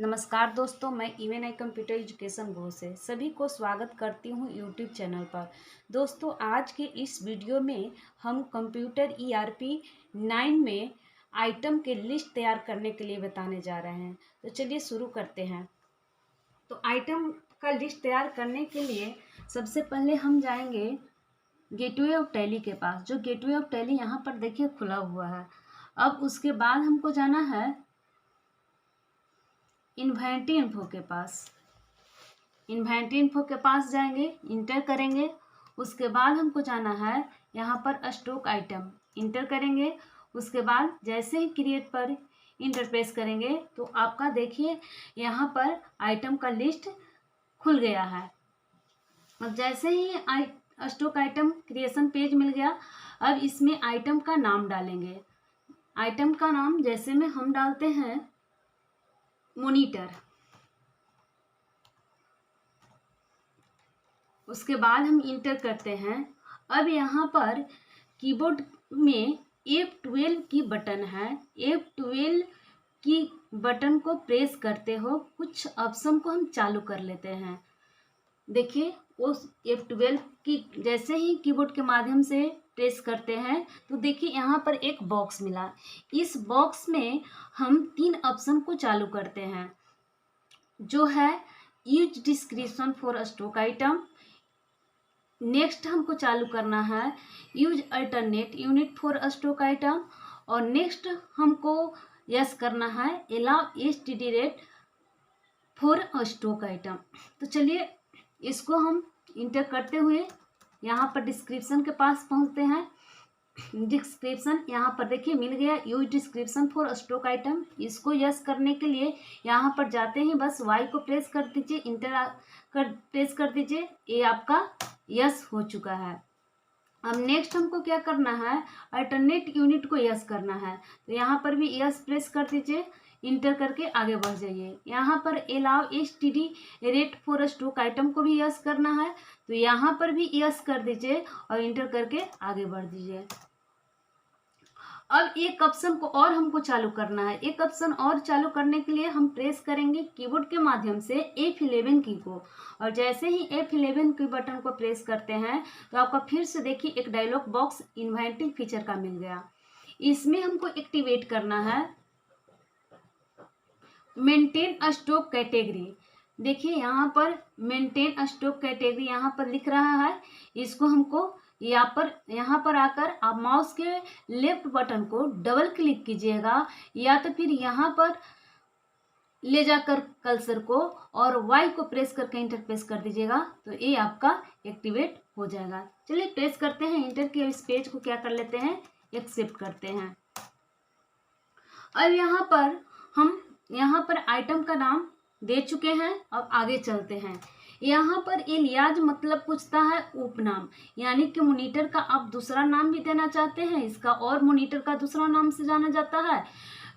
नमस्कार दोस्तों, मैं इवन आई कंप्यूटर एजुकेशन गो से सभी को स्वागत करती हूं यूट्यूब चैनल पर। दोस्तों, आज के इस वीडियो में हम कंप्यूटर ERP 9 में आइटम के लिस्ट तैयार करने के लिए बताने जा रहे हैं। तो चलिए शुरू करते हैं। तो आइटम का लिस्ट तैयार करने के लिए सबसे पहले हम जाएंगे गेटवे ऑफ टैली के पास। जो गेटवे ऑफ टैली यहाँ पर देखिए खुला हुआ है। अब उसके बाद हमको जाना है इन्वेंटरी इन्फो के पास। इन्वेंटरी इन्फो के पास जाएंगे, इंटर करेंगे। उसके बाद हमको जाना है यहाँ पर स्टॉक आइटम, इंटर करेंगे। उसके बाद जैसे ही क्रिएट पर इंटरप्रेस करेंगे तो आपका देखिए यहाँ पर आइटम का लिस्ट खुल गया है। अब जैसे ही स्टॉक आइटम क्रिएशन पेज मिल गया, अब इसमें आइटम का नाम डालेंगे। आइटम का नाम जैसे में हम डालते हैं मॉनिटर। उसके बाद हम इंटर करते हैं। अब यहाँ पर कीबोर्ड में F12 की बटन है। F12 की बटन को प्रेस करते हो कुछ ऑप्शन को हम चालू कर लेते हैं। देखिए उस F12 की जैसे ही कीबोर्ड के माध्यम से प्रेस करते हैं तो देखिए यहाँ पर एक बॉक्स मिला। इस बॉक्स में हम 3 ऑप्शन को चालू करते हैं, जो है use description for stock item. Next हमको चालू करना है use alternate unit for stock item. और नेक्स्ट हमको यस करना है allow STD rate for stock item. तो चलिए इसको हम इंटर करते हुए यहाँ पर डिस्क्रिप्शन के पास पहुँचते हैं। डिस्क्रिप्शन यहाँ पर देखिए मिल गया, use description for stock item. इसको यस करने के लिए यहाँ पर जाते ही बस वाई को प्रेस कर दीजिए, इंटर प्रेस कर दीजिए। ये आपका यस हो चुका है। अब नेक्स्ट हमको क्या करना है, अल्टरनेट यूनिट को यस करना है। तो यहाँ पर भी यस प्रेस कर दीजिए, इंटर करके आगे बढ़ जाइए। यहाँ पर allow STD rate for stock item को भी यस करना है, तो यहाँ पर भी यस कर दीजिए और इंटर करके आगे बढ़ दीजिए। अब एक ऑप्शन को और हमको चालू करना है। एक ऑप्शन और चालू करने के लिए हम प्रेस करेंगे कीबोर्ड के माध्यम से F11 की को, और जैसे ही F11 की बटन को प्रेस करते हैं तो आपका फिर से देखिए एक डायलॉग बॉक्स इन्वेंटरी फीचर का मिल गया। इसमें हमको एक्टिवेट करना है मेंटेन स्टॉक कैटेगरी। देखिए यहाँ पर मेंटेन स्टॉक कैटेगरी यहाँ पर लिख रहा है। इसको हमको यहाँ पर आकर आप माउस के लेफ्ट बटन को डबल क्लिक कीजिएगा, या तो फिर यहाँ पर ले जाकर कर्सर को और वाई को प्रेस करके इंटर प्रेस कर दीजिएगा, तो ये आपका एक्टिवेट हो जाएगा। चलिए प्रेस करते हैं इंटर के, इस पेज को क्या कर लेते हैं, एक्सेप्ट करते हैं। अब यहाँ पर आइटम का नाम दे चुके हैं। अब आगे चलते हैं। यहाँ पर एलियाज मतलब पूछता है उपनाम, यानी कि मॉनिटर का आप दूसरा नाम भी देना चाहते हैं। इसका और मॉनिटर का दूसरा नाम से जाना जाता है,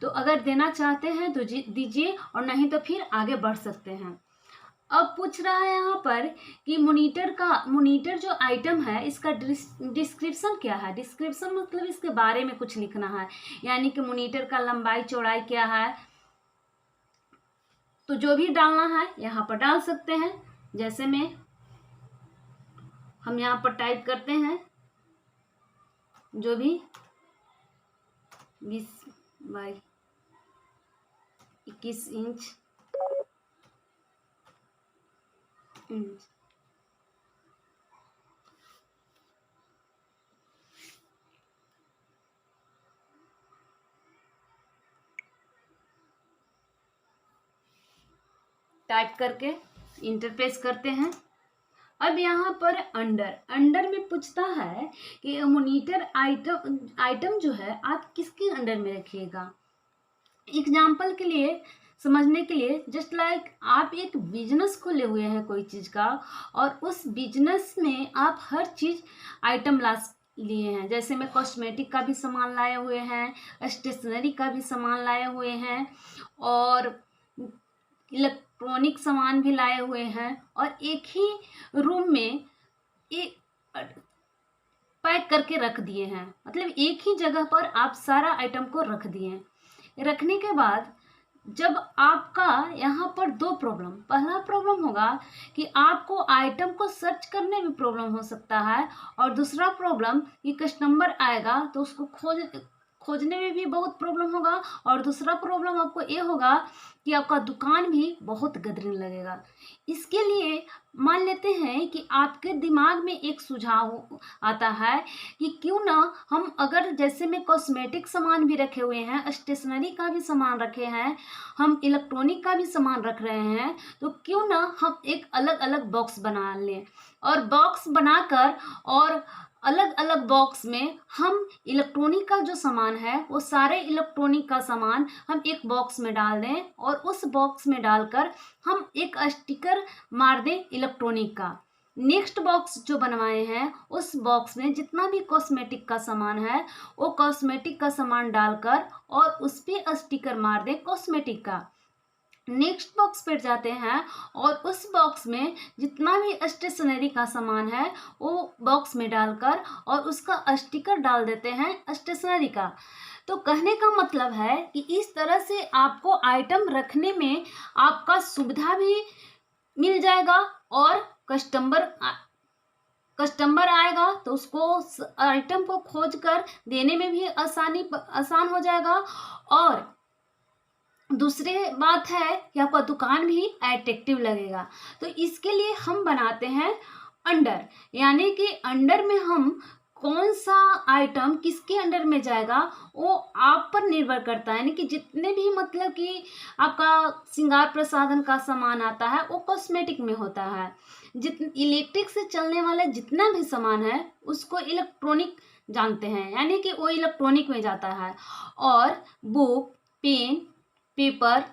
तो अगर देना चाहते हैं तो दीजिए, और नहीं तो फिर आगे बढ़ सकते हैं। अब पूछ रहा है यहाँ पर कि मॉनिटर जो आइटम है इसका डिस्क्रिप्शन क्या है। डिस्क्रिप्शन मतलब इसके बारे में कुछ लिखना है, यानी कि मॉनिटर का लंबाई चौड़ाई क्या है। तो जो भी डालना है यहाँ पर डाल सकते हैं। जैसे में हम यहाँ पर टाइप करते हैं जो भी 20 बाई 21 इंच टाइप करके इंटरप्रेस करते हैं। अब यहाँ पर अंडर में पूछता है कि मॉनिटर आइटम जो है आप किसके अंडर में रखिएगा। एग्जाम्पल के लिए समझने के लिए, जस्ट लाइक आप एक बिजनेस खोले हुए हैं कोई चीज़ का, और उस बिजनेस में आप हर चीज़ आइटम ला लिए हैं। जैसे में कॉस्मेटिक का भी सामान लाए हुए हैं, स्टेशनरी का भी सामान लाए हुए हैं, और इलेक्ट्रॉनिक सामान भी लाए हुए हैं, और एक ही रूम में एक पैक करके रख दिए हैं। मतलब एक ही जगह पर आप सारा आइटम को रख दिए हैं। रखने के बाद जब आपका यहाँ पर दो प्रॉब्लम, पहला प्रॉब्लम होगा कि आपको आइटम को सर्च करने में प्रॉब्लम हो सकता है, और दूसरा प्रॉब्लम कि कस्टमर आएगा तो उसको खोजने में भी बहुत प्रॉब्लम होगा, और दूसरा प्रॉब्लम आपको ये होगा कि आपका दुकान भी बहुत गंदगी लगेगा। इसके लिए मान लेते हैं कि आपके दिमाग में एक सुझाव आता है कि क्यों ना हम, अगर जैसे में कॉस्मेटिक सामान भी रखे हुए हैं, स्टेशनरी का भी सामान रखे हैं, हम इलेक्ट्रॉनिक का भी सामान रख रहे हैं, तो क्यों ना हम एक अलग अलग बॉक्स बना लें, और बॉक्स बनाकर और अलग अलग बॉक्स में हम इलेक्ट्रॉनिक का जो सामान है वो सारे इलेक्ट्रॉनिक का सामान हम एक बॉक्स में डाल दें, और उस बॉक्स में डालकर हम एक स्टिकर मार दें इलेक्ट्रॉनिक का। नेक्स्ट बॉक्स जो बनवाए हैं उस बॉक्स में जितना भी कॉस्मेटिक का सामान है वो कॉस्मेटिक का सामान डालकर और उस पर स्टिकर मार दें कॉस्मेटिक का। नेक्स्ट बॉक्स पर जाते हैं और उस बॉक्स में जितना भी स्टेशनरी का सामान है वो बॉक्स में डालकर और उसका स्टिकर डाल देते हैं स्टेशनरी का। तो कहने का मतलब है कि इस तरह से आपको आइटम रखने में आपका सुविधा भी मिल जाएगा, और कस्टमर आएगा तो उसको आइटम को खोज कर देने में भी आसान हो जाएगा, और दूसरी बात है कि आपका दुकान भी अट्रैक्टिव लगेगा। तो इसके लिए हम बनाते हैं अंडर, यानी कि अंडर में हम कौन सा आइटम किसके अंडर में जाएगा वो आप पर निर्भर करता है। यानी कि जितने भी मतलब कि आपका श्रृंगार प्रसाधन का सामान आता है वो कॉस्मेटिक में होता है, इलेक्ट्रिक से चलने वाला जितना भी सामान है उसको इलेक्ट्रॉनिक जानते हैं, यानी कि वो इलेक्ट्रॉनिक में जाता है। और बुक, पेन, पेपर,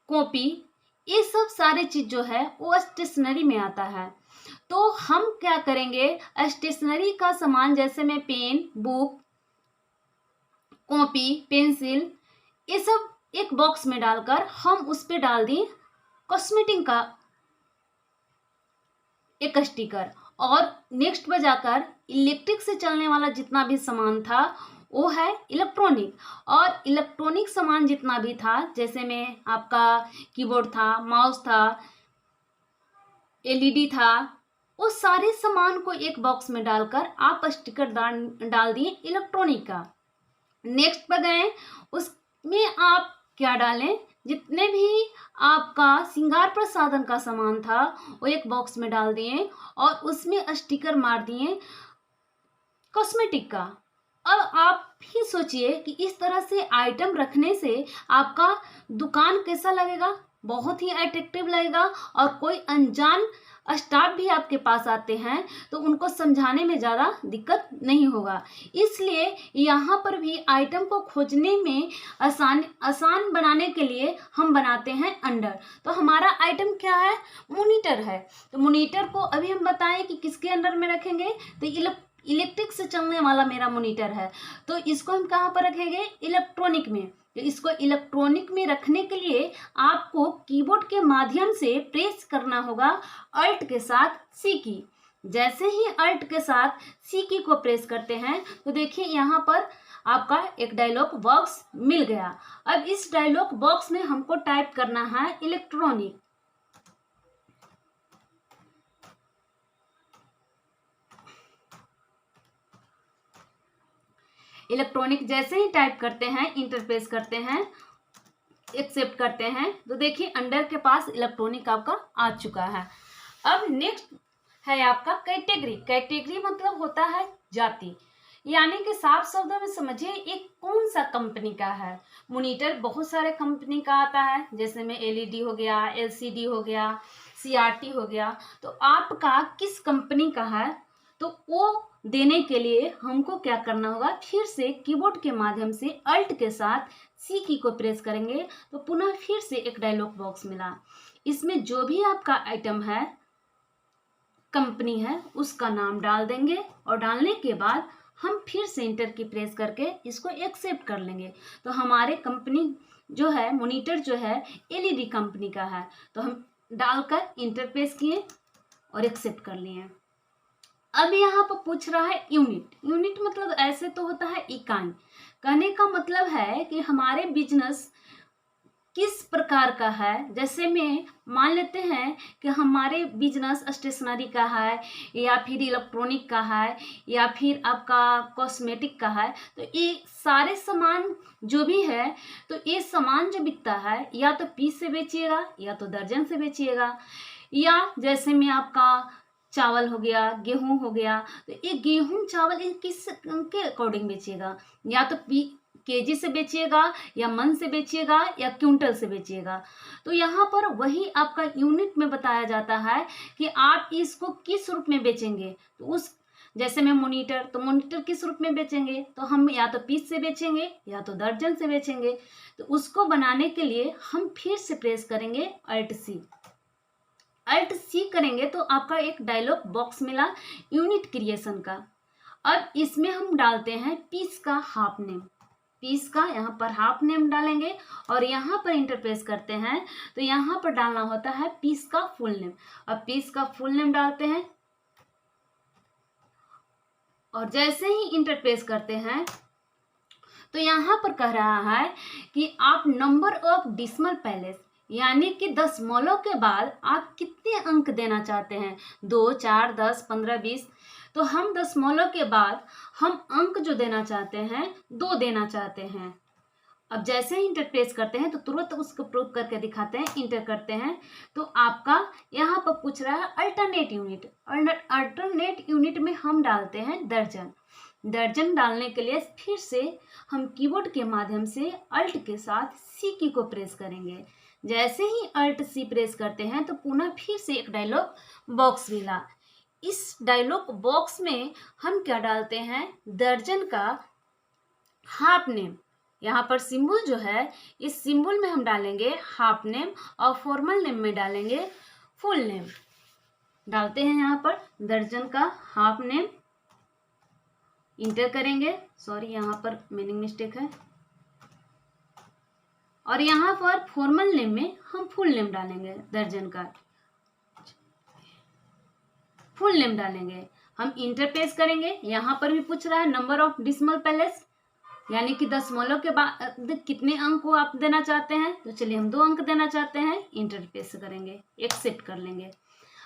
कॉपी, ये सब सारे चीज जो है वो स्टेशनरी में आता है। तो हम क्या करेंगे, स्टेशनरी का सामान जैसे में पेन, बुक, कॉपी, पेंसिल, ये सब एक बॉक्स में डालकर हम उस पे डाल दें कॉस्मेटिक का एक स्टिकर, और नेक्स्ट बजाकर इलेक्ट्रिक से चलने वाला जितना भी सामान था वो है इलेक्ट्रॉनिक, और इलेक्ट्रॉनिक सामान जितना भी था जैसे में आपका कीबोर्ड था, माउस था, एलईडी था, वो सारे सामान को एक बॉक्स में डालकर आप स्टिकर डाल दिए इलेक्ट्रॉनिक का। नेक्स्ट पर गए, उसमें आप क्या डालें, जितने भी आपका श्रृंगार प्रसाधन का सामान था वो एक बॉक्स में डाल दिए और उसमें स्टिकर मार दिए कॉस्मेटिक का। अब आप ही सोचिए कि इस तरह से आइटम रखने से आपका दुकान कैसा लगेगा, बहुत ही अट्रैक्टिव लगेगा, और कोई अनजान स्टाफ भी आपके पास आते हैं तो उनको समझाने में ज़्यादा दिक्कत नहीं होगा। इसलिए यहाँ पर भी आइटम को खोजने में आसान बनाने के लिए हम बनाते हैं अंडर। तो हमारा आइटम क्या है, मॉनिटर है। तो मॉनिटर को अभी हम बताएं कि किसके अंडर में रखेंगे, तो इलेक्ट्रिक से चलने वाला मेरा मॉनिटर है, तो इसको हम कहाँ पर रखेंगे, इलेक्ट्रॉनिक में। तो इसको इलेक्ट्रॉनिक में रखने के लिए आपको कीबोर्ड के माध्यम से प्रेस करना होगा अल्ट के साथ सी की। जैसे ही अल्ट के साथ सी की को प्रेस करते हैं तो देखिए यहाँ पर आपका एक डायलॉग बॉक्स मिल गया। अब इस डायलॉग बॉक्स में हमको टाइप करना है इलेक्ट्रॉनिक। इलेक्ट्रॉनिक जैसे ही टाइप करते हैं, इंटरप्रेस करते हैं, एक्सेप्ट करते हैं, तो देखिए अंडर के पास इलेक्ट्रॉनिक आपका आ चुका है। अब नेक्स्ट है आपका कैटेगरी। कैटेगरी मतलब होता है जाति, यानी कि साफ शब्दों में समझिए एक कौन सा कंपनी का है। मॉनिटर बहुत सारे कंपनी का आता है, जैसे में एलईडी हो गया, एलसीडी हो गया, सीआरटी हो गया। तो आपका किस कंपनी का है, तो वो देने के लिए हमको क्या करना होगा, फिर से कीबोर्ड के माध्यम से अल्ट के साथ सी की को प्रेस करेंगे तो पुनः फिर से एक डायलॉग बॉक्स मिला। इसमें जो भी आपका आइटम है, कंपनी है, उसका नाम डाल देंगे, और डालने के बाद हम फिर से इंटर की प्रेस करके इसको एक्सेप्ट कर लेंगे। तो हमारे कंपनी जो है, मॉनिटर जो है एलईडी कंपनी का है, तो हम डालकर इंटर प्रेस किए और एक्सेप्ट कर लिए। अब यहाँ पर पूछ रहा है यूनिट। यूनिट मतलब ऐसे तो होता है इकाई। कहने का मतलब है कि हमारे बिजनेस किस प्रकार का है, जैसे में मान लेते हैं कि हमारे बिजनेस स्टेशनरी का है या फिर इलेक्ट्रॉनिक का है या फिर आपका कॉस्मेटिक का है, तो ये सारे सामान जो भी है, तो ये सामान जो बिकता है या तो पीस से बेचिएगा या तो दर्जन से बेचिएगा, या जैसे में आपका चावल हो गया, गेहूं हो गया, तो ये गेहूं चावल ये किस के अकॉर्डिंग बेचिएगा, या तो केजी से बेचिएगा या मन से बेचिएगा या क्विंटल से बेचिएगा। तो यहाँ पर वही आपका यूनिट में बताया जाता है कि आप इसको किस रूप में बेचेंगे। तो उस जैसे में मोनीटर, तो मोनीटर किस रूप में बेचेंगे, तो हम या तो पीस से बेचेंगे या तो दर्जन से बेचेंगे। तो उसको बनाने के लिए हम फिर से प्रेस करेंगे अल्ट सी। अल्ट सी करेंगे तो आपका एक डायलॉग बॉक्स मिला यूनिट क्रिएशन का। अब इसमें हम डालते हैं पीस का हाफ नेम, पीस का यहाँ पर हाफ नेम डालेंगे और यहाँ पर इंटरप्रेस करते हैं तो यहाँ पर डालना होता है पीस का फुल नेम। अब पीस का फुल नेम डालते हैं और जैसे ही इंटरप्रेस करते हैं तो यहाँ पर कह रहा है कि आप नंबर ऑफ डिसिमल प्लेस, यानी कि दशमलव के बाद आप कितने अंक देना चाहते हैं, 2, 4, 10, 15, 20। तो हम दशमलव के बाद हम अंक जो देना चाहते हैं 2 देना चाहते हैं। अब जैसे ही इंटरप्रेस करते हैं तो तुरंत उसको प्रूव करके दिखाते हैं, इंटर करते हैं तो आपका यहाँ पर पूछ रहा है अल्टरनेट यूनिट। अल्टरनेट यूनिट में हम डालते हैं दर्जन। दर्जन डालने के लिए फिर से हम कीबोर्ड के माध्यम से अल्ट के साथ सी की को प्रेस करेंगे। जैसे ही अल्ट सी प्रेस करते हैं तो पुनः फिर से एक डायलॉग बॉक्स मिला। इस डायलॉग बॉक्स में हम क्या डालते हैं, दर्जन का हाफ नेम। यहाँ पर सिंबल जो है, इस सिंबल में हम डालेंगे हाफ नेम और फॉर्मल नेम में डालेंगे फुल नेम। डालते हैं यहाँ पर दर्जन का हाफ नेम, इंटर करेंगे। सॉरी, यहाँ पर मीनिंग मिस्टेक है। और यहाँ पर फॉर्मल नेम में हम फुल नेम डालेंगे, दर्जन का फुल नेम डालेंगे। हम इंटरप्रेस करेंगे। यहाँ पर भी पूछ रहा है नंबर ऑफ डिसिमल प्लेस, यानी कि दशमलव के बाद कितने अंक को आप देना चाहते हैं। तो चलिए हम 2 अंक देना चाहते हैं, इंटरप्रेस करेंगे, एक्सेप्ट कर लेंगे।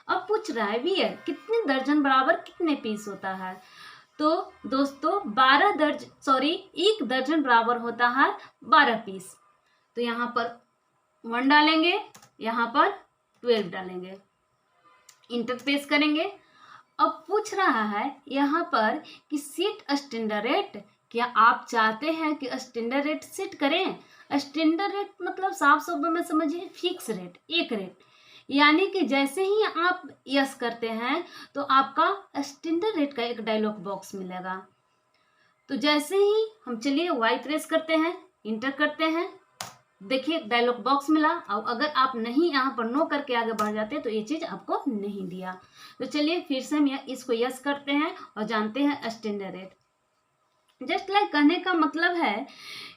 अब पूछ रहा है भी है कितने दर्जन बराबर कितने पीस होता है। तो दोस्तों 1 दर्जन बराबर होता है 12 पीस। तो यहाँ पर 1 डालेंगे, यहाँ पर 12 डालेंगे, इंटरप्रेस करेंगे। अब पूछ रहा है यहाँ पर कि सेट स्टैंडर्ड रेट, क्या आप चाहते हैं कि स्टैंडर्ड रेट सेट करें। स्टैंडर्ड रेट मतलब साफ शब्दों में समझिए फिक्स रेट, एक रेट, यानी कि जैसे ही आप यस करते हैं तो आपका स्टैंडर्ड रेट का एक डायलॉग बॉक्स मिलेगा। तो जैसे ही हम चलिए वाई प्रेस करते हैं, इंटर करते हैं, देखिए डायलॉग बॉक्स मिला। और अगर आप नहीं यहाँ पर नो करके आगे बढ़ जाते तो ये चीज़ आपको नहीं दिया। तो चलिए फिर से हम इसको यस करते हैं और जानते हैं स्टैंडर्ड रेट। जस्ट लाइक कहने का मतलब है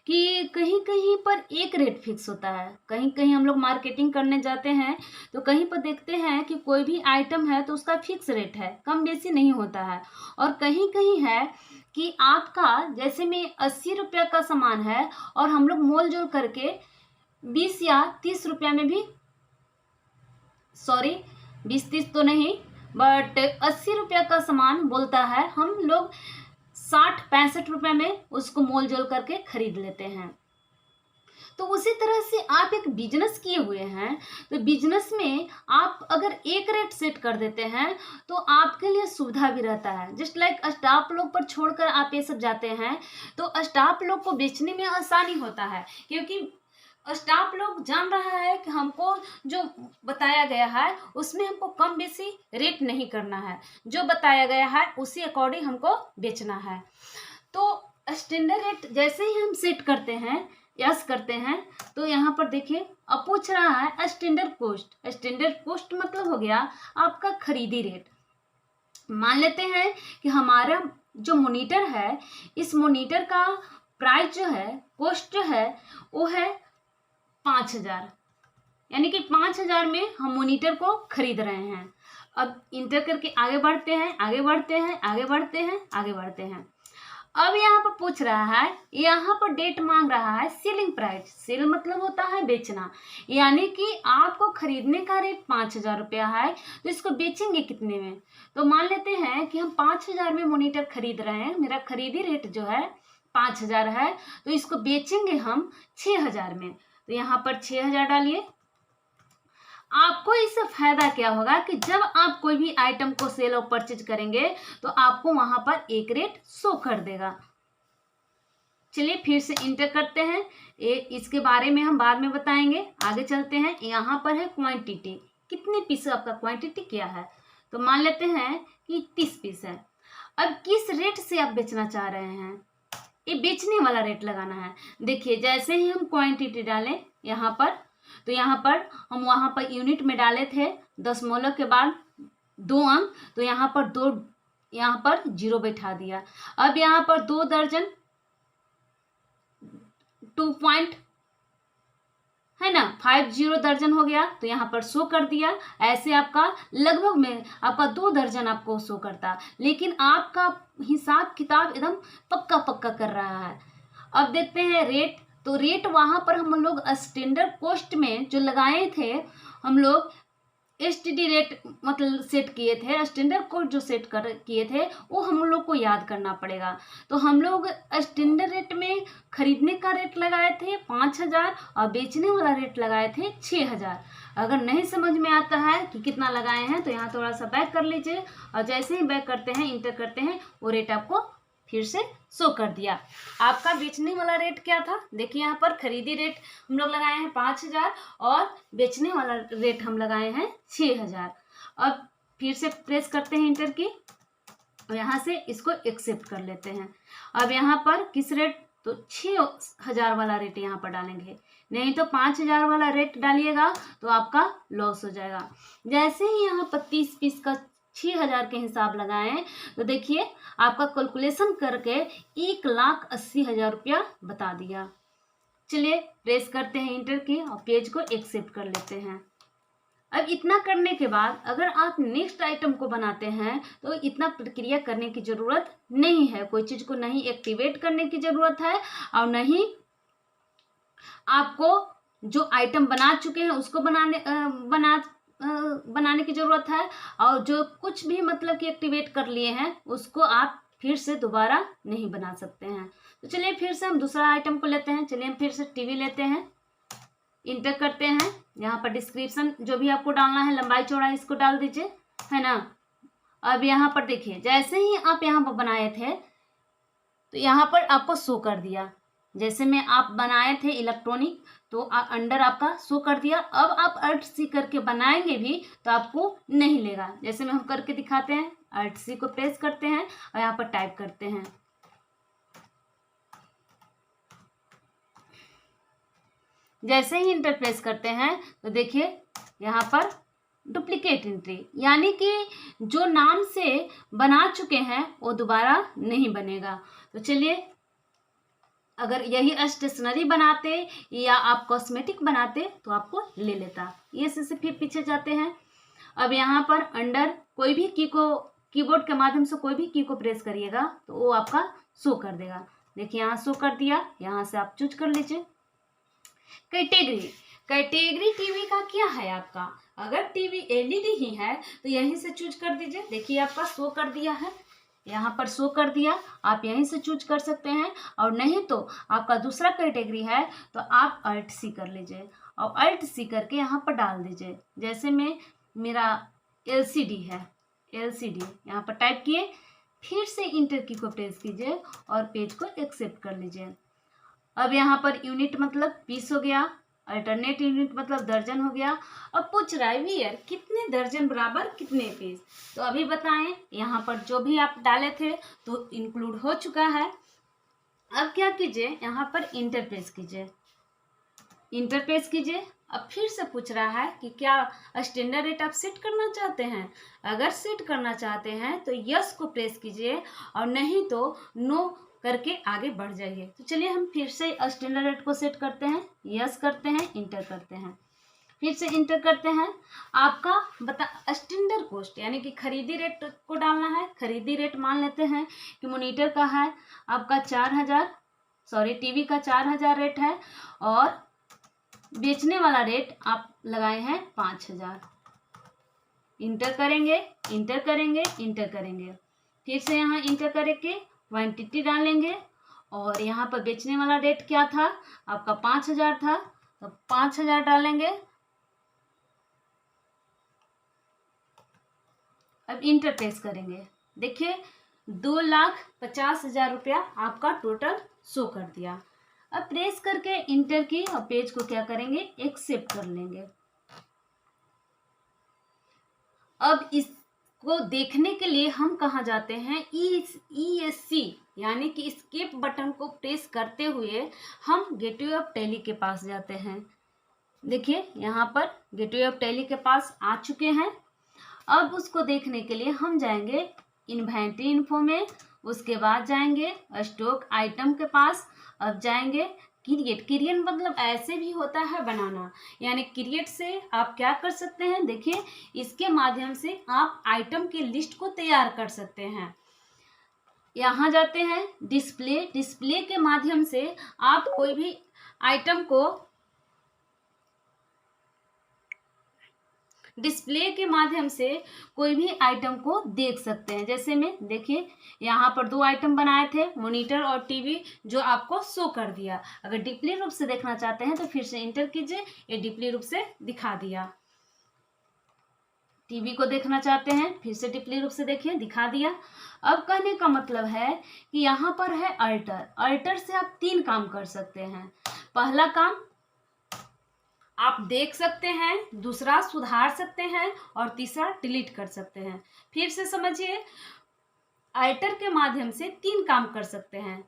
कि कहीं कहीं पर एक रेट फिक्स होता है। कहीं कहीं हम लोग मार्केटिंग करने जाते हैं तो कहीं पर देखते हैं कि कोई भी आइटम है तो उसका फिक्स रेट है, कम बेसी नहीं होता है। और कहीं कहीं है कि आपका जैसे में 80 रुपया का सामान है और हम लोग मोल जोल करके 20 या 30 रुपया में भी, सॉरी 20-30 तो नहीं, बट 80 रुपया का सामान बोलता है, हम लोग 60-65 रुपये में उसको मोल जोल करके खरीद लेते हैं। तो उसी तरह से आप एक बिजनेस किए हुए हैं तो बिजनेस में आप अगर एक रेट सेट कर देते हैं तो आपके लिए सुविधा भी रहता है। जस्ट लाइक स्टाफ लोग पर छोड़कर आप ये सब जाते हैं तो स्टाफ लोग को बेचने में आसानी होता है, क्योंकि स्टाफ लोग जान रहा है कि हमको जो बताया गया है उसमें हमको कम बेसी रेट नहीं करना है, जो बताया गया है उसी अकॉर्डिंग हमको बेचना है। तो स्टैंडर्ड रेट जैसे ही हम सेट करते हैं, यस करते हैं, तो यहाँ पर देखिए अब पूछ रहा है स्टैंडर्ड कॉस्ट। स्टैंडर्ड कॉस्ट मतलब हो गया आपका खरीदी रेट। मान लेते हैं कि हमारा जो मॉनिटर है, इस मॉनिटर का प्राइस जो है, कॉस्ट जो है वो है 5000, यानी कि 5000 में हम मॉनिटर को खरीद रहे हैं। अब इंटर करके आगे बढ़ते हैं, आगे बढ़ते हैं, आगे बढ़ते हैं, आगे बढ़ते हैं। अब यहाँ पर पूछ रहा है, यहाँ पर डेट मांग रहा है सेलिंग प्राइस। सेल मतलब होता है बेचना, यानी कि आपको खरीदने का रेट 5,000 रुपया है, तो इसको बेचेंगे कितने में। तो मान लेते हैं कि हम 5,000 में मॉनिटर खरीद रहे हैं, मेरा खरीदी रेट जो है 5,000 है, तो इसको बेचेंगे हम 6,000 में। तो यहाँ पर 6,000 डालिए। आपको इससे फायदा क्या होगा कि जब आप कोई भी आइटम को सेल और परचेज करेंगे तो आपको वहां पर एक रेट शो कर देगा। चलिए फिर से इंटर करते हैं, इसके बारे में हम बाद में बताएंगे। आगे चलते हैं, यहाँ पर है क्वांटिटी, कितने पीस आपका क्वांटिटी क्या है। तो मान लेते हैं कि 30 पीस है। अब किस रेट से आप बेचना चाह रहे हैं, ये बेचने वाला रेट लगाना है। देखिए जैसे ही हम क्वांटिटी डालें यहाँ पर, तो यहाँ पर हम वहाँ पर यूनिट में डाले थे दशमलव के बाद 2 अंक, तो यहाँ पर 2, यहाँ पर 0 बैठा दिया। अब यहाँ पर 2 दर्जन 2 पॉइंट है ना, 50 दर्जन हो गया, तो यहाँ पर शो कर दिया। ऐसे आपका लगभग में आपका 2 दर्जन आपको शो करता, लेकिन आपका हिसाब किताब एकदम पक्का पक्का कर रहा है। अब देखते हैं रेट। तो रेट वहां पर हम लोग स्टैंडर्ड कॉस्ट में जो लगाए थे, हम लोग एसटीडी रेट मतलब सेट किए थे, स्टैंडर्ड कॉस्ट जो सेट कर किए थे वो हम लोग को याद करना पड़ेगा। तो हम लोग स्टैंडर्ड रेट में खरीदने का रेट लगाए थे 5,000 और बेचने वाला रेट लगाए थे 6,000। अगर नहीं समझ में आता है कि कितना लगाए हैं तो यहाँ थोड़ा सा बैक कर लीजिए, और जैसे ही बैक करते हैं इंटर करते हैं वो रेट आपको फिर से शो कर दिया। आपका बेचने वाला रेट क्या था, देखिए यहाँ पर खरीदी रेट हम लोग लगाए हैं 5,000 और बेचने वाला रेट हम लगाए हैं 6,000। अब फिर से प्रेस करते हैं इंटर की, और यहाँ से इसको एक्सेप्ट कर लेते हैं। अब यहाँ पर किस रेट, तो 6,000 वाला रेट यहाँ पर डालेंगे, नहीं तो 5,000 वाला रेट डालिएगा तो आपका लॉस हो जाएगा। जैसे ही यहाँ पर 30 पीस का 6,000 के हिसाब लगाएं तो देखिए आपका कैलकुलेशन करके 1,80,000 रुपया बता दिया। चलिए प्रेस करते हैं इंटर की और पेज को एक्सेप्ट कर लेते हैं। अब इतना करने के बाद अगर आप नेक्स्ट आइटम को बनाते हैं तो इतना प्रक्रिया करने की जरूरत नहीं है, कोई चीज को नहीं एक्टिवेट करने की जरूरत है, और नहीं आपको जो आइटम बना चुके हैं उसको बनाने की जरूरत है, और जो कुछ भी मतलब कि एक्टिवेट कर लिए हैं उसको आप फिर से दोबारा नहीं बना सकते हैं। तो चलिए फिर से हम दूसरा आइटम को लेते हैं। चलिए हम फिर से टीवी लेते हैं, इंटर करते हैं। यहाँ पर डिस्क्रिप्शन जो भी आपको डालना है लंबाई चौड़ाई इसको डाल दीजिए, है ना। अब यहाँ पर देखिए जैसे ही आप यहाँ पर बनाए थे तो यहाँ पर आपको शो कर दिया, जैसे में आप बनाए थे इलेक्ट्रॉनिक तो अंडर आपका शो कर दिया। अब आप अल्ट सी करके बनाएंगे भी तो आपको नहीं लेगा, जैसे में हम करके दिखाते हैं। अल्ट सी को प्रेस करते हैं और यहाँ पर टाइप करते हैं। जैसे ही इंटर प्रेस करते हैं तो देखिए यहाँ पर डुप्लीकेट एंट्री, यानी कि जो नाम से बना चुके हैं वो दोबारा नहीं बनेगा। तो चलिए अगर यही स्टेशनरी बनाते या आप कॉस्मेटिक बनाते तो आपको ले लेता। ये से फिर पीछे जाते हैं। अब यहाँ पर अंडर कोई भी की को कीबोर्ड के माध्यम से कोई भी की को प्रेस करिएगा तो वो आपका शो कर देगा। देखिए यहाँ शो कर दिया, यहाँ से आप चूज कर लीजिए। कैटेगरी, कैटेगरी टीवी का क्या है आपका, अगर टीवी एलईडी ही है तो यहीं से चूज कर दीजिए। देखिए आपका शो कर दिया है, यहाँ पर शो कर दिया, आप यहीं से चूज कर सकते हैं। और नहीं तो आपका दूसरा कैटेगरी है तो आप अल्ट सी कर लीजिए और अल्ट सी करके यहाँ पर डाल दीजिए। जैसे में मेरा एलसीडी है, एलसीडी यहाँ पर टाइप किए, फिर से इंटर की को प्रेस कीजिए और पेज को एक्सेप्ट कर लीजिए। अब यहाँ पर यूनिट मतलब पीस हो गया, अल्टरनेट यूनिट मतलब दर्जन हो गया। अब पूछ रहा है वियर कितने दर्जन बराबर कितने पीस, तो अभी बताएं। यहाँ पर जो भी आप डाले थे तो इंक्लूड हो चुका है। अब क्या कीजिए, यहाँ पर इंटर प्रेस कीजिए, इंटर प्रेस कीजिए। अब फिर से पूछ रहा है कि क्या स्टैंडर्ड रेट आप सेट करना चाहते हैं। अगर सेट करना चाहते हैं तो यस को प्रेस कीजिए और नहीं तो नो करके आगे बढ़ जाइए। तो चलिए हम फिर से स्टैंडर्ड रेट को सेट करते हैं, यस करते हैं, इंटर करते हैं। फिर से इंटर करते हैं। आपका स्टैंडर्ड कॉस्ट यानी कि खरीदी रेट को डालना है। खरीदी रेट मान लेते हैं कि मॉनिटर का है आपका 4,000, सॉरी टीवी का 4,000 रेट है और बेचने वाला रेट आप लगाए हैं 5,000। इंटर करेंगे, इंटर करेंगे, इंटर करेंगे, फिर से यहाँ इंटर करके क्वांटिटी डालेंगे और यहाँ पर बेचने वाला रेट क्या था आपका 5,000 था, तो 5,000 डालेंगे। अब इंटर प्रेस करेंगे, देखिए 2,50,000 रुपया आपका टोटल शो कर दिया। अब प्रेस करके इंटर की और पेज को क्या करेंगे, एक्सेप्ट कर लेंगे। अब इसको देखने के लिए हम कहाँ जाते हैं, ESC यानी कि एस्केप बटन को प्रेस करते हुए हम गेटवे ऑफ टैली के पास जाते हैं। देखिए यहाँ पर गेटवे ऑफ टैली के पास आ चुके हैं। अब उसको देखने के लिए हम जाएंगे इन्वेंटरी इन्फो में, उसके बाद जाएंगे स्टॉक आइटम के पास। अब जाएंगे क्रिएट मतलब ऐसे भी होता है बनाना, यानी क्रिएट से आप क्या कर सकते हैं, देखिए इसके माध्यम से आप आइटम की लिस्ट को तैयार कर सकते हैं। यहाँ जाते हैं डिस्प्ले के माध्यम से आप कोई भी आइटम को डिस्प्ले के माध्यम से कोई भी आइटम को देख सकते हैं। जैसे में देखिए यहाँ पर 2 आइटम बनाए थे, मॉनिटर और टीवी, जो आपको शो कर दिया। अगर डिस्प्ले रूप से देखना चाहते हैं तो फिर से इंटर कीजिए, ये डिस्प्ले रूप से दिखा दिया। टीवी को देखना चाहते हैं, फिर से डिस्प्ले रूप से देखिए, दिखा दिया। अब कहने का मतलब है कि यहाँ पर है अल्टर से आप 3 काम कर सकते हैं। पहला काम आप देख सकते हैं, दूसरा सुधार सकते हैं और तीसरा डिलीट कर सकते हैं। फिर से समझिए, अल्टर के माध्यम से 3 काम कर सकते हैं।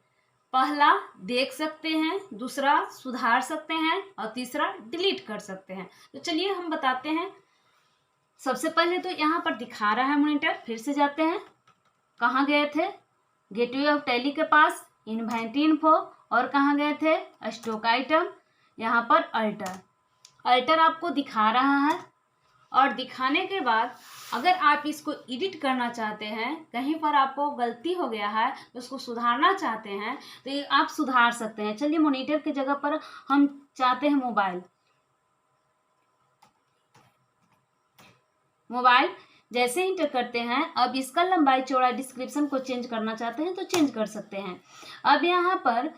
पहला देख सकते हैं, दूसरा सुधार सकते हैं और तीसरा डिलीट कर सकते हैं। तो चलिए हम बताते हैं। सबसे पहले तो यहाँ पर दिखा रहा है मॉनिटर, फिर से जाते हैं, कहाँ गए थे, गेटवे ऑफ टैली के पास, इन्वेंटरी इन्फो, और कहाँ गए थे, स्टॉक आइटम, यहाँ पर अल्टर आपको दिखा रहा है। और दिखाने के बाद अगर आप इसको एडिट करना चाहते हैं, कहीं पर आपको गलती हो गया है तो उसको सुधारना चाहते हैं तो ये आप सुधार सकते हैं। चलिए मॉनिटर की जगह पर हम चाहते हैं मोबाइल जैसे इंटर करते हैं। अब इसका लंबाई चौड़ा डिस्क्रिप्शन को चेंज करना चाहते हैं तो चेंज कर सकते हैं। अब यहाँ पर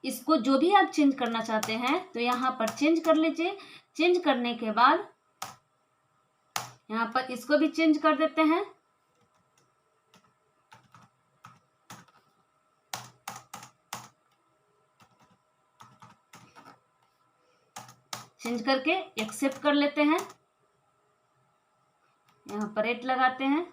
इसको जो भी आप चेंज करना चाहते हैं तो यहाँ पर चेंज कर लीजिए। चेंज करने के बाद यहाँ पर इसको भी चेंज कर देते हैं। चेंज करके एक्सेप्ट कर लेते हैं। यहाँ पर रेट लगाते हैं।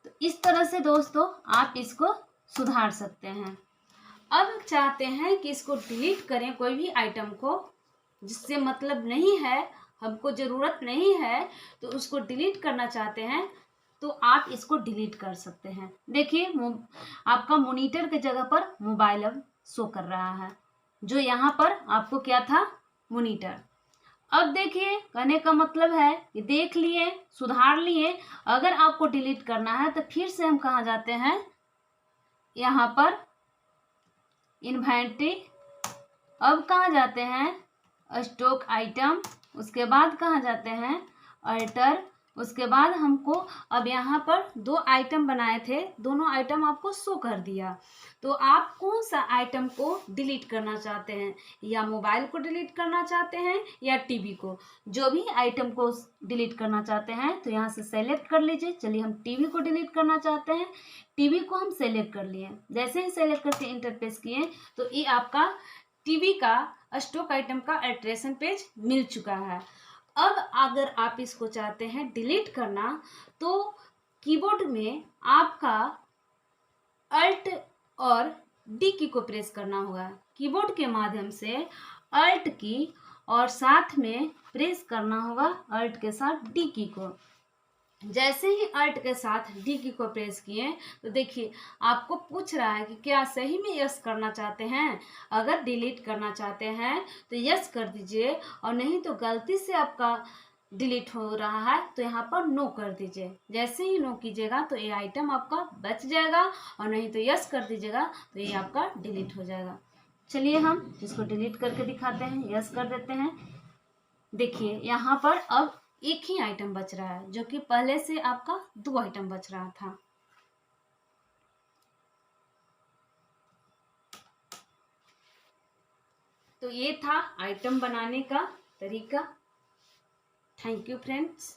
तो इस तरह से दोस्तों आप इसको सुधार सकते हैं। अब चाहते हैं कि इसको डिलीट करें, कोई भी आइटम को जिससे मतलब नहीं है, हमको ज़रूरत नहीं है, तो उसको डिलीट करना चाहते हैं तो आप इसको डिलीट कर सकते हैं। देखिए आपका मॉनिटर के जगह पर मोबाइल अब शो कर रहा है, जो यहाँ पर आपको क्या था, मॉनिटर। अब देखिए कहने का मतलब है कि देख लिए, सुधार लिए। अगर आपको डिलीट करना है तो फिर से हम कहाँ जाते हैं, यहाँ पर इन्वेंटरी, अब कहाँ जाते हैं, स्टॉक आइटम, उसके बाद कहाँ जाते हैं, अल्टर, उसके बाद हमको अब यहाँ पर 2 आइटम बनाए थे, दोनों आइटम आपको शो कर दिया। तो आप कौन सा आइटम को डिलीट करना चाहते हैं, या मोबाइल को डिलीट करना चाहते हैं या टीवी को, जो भी आइटम को डिलीट करना चाहते हैं तो यहाँ से सेलेक्ट कर लीजिए। चलिए हम टीवी को डिलीट करना चाहते हैं, टीवी को हम सेलेक्ट कर लिए। जैसे ही सेलेक्ट करके इंटर प्रेस किए तो ये आपका टीवी का स्टॉक आइटम का अल्ट्रेशन पेज मिल चुका है। अब अगर आप इसको चाहते हैं डिलीट करना तो कीबोर्ड में आपका अल्ट और डी की को प्रेस करना होगा। कीबोर्ड के माध्यम से अल्ट की और साथ में प्रेस करना होगा अल्ट के साथ डी की को। जैसे ही अल्ट के साथ डी की को प्रेस किए तो देखिए आपको पूछ रहा है कि क्या सही में यस करना चाहते हैं। अगर डिलीट करना चाहते हैं तो यस कर दीजिए, और नहीं तो गलती से आपका डिलीट हो रहा है तो यहाँ पर नो कर दीजिए। जैसे ही नो कीजिएगा तो ये आइटम आपका बच जाएगा, और नहीं तो यस कर दीजिएगा तो ये आपका डिलीट हो जाएगा। चलिए हम इसको डिलीट करके दिखाते हैं, यस कर देते हैं। देखिए यहाँ पर अब एक ही आइटम बच रहा है, जो कि पहले से आपका 2 आइटम बच रहा था। तो ये था आइटम बनाने का तरीका। Thank you friends.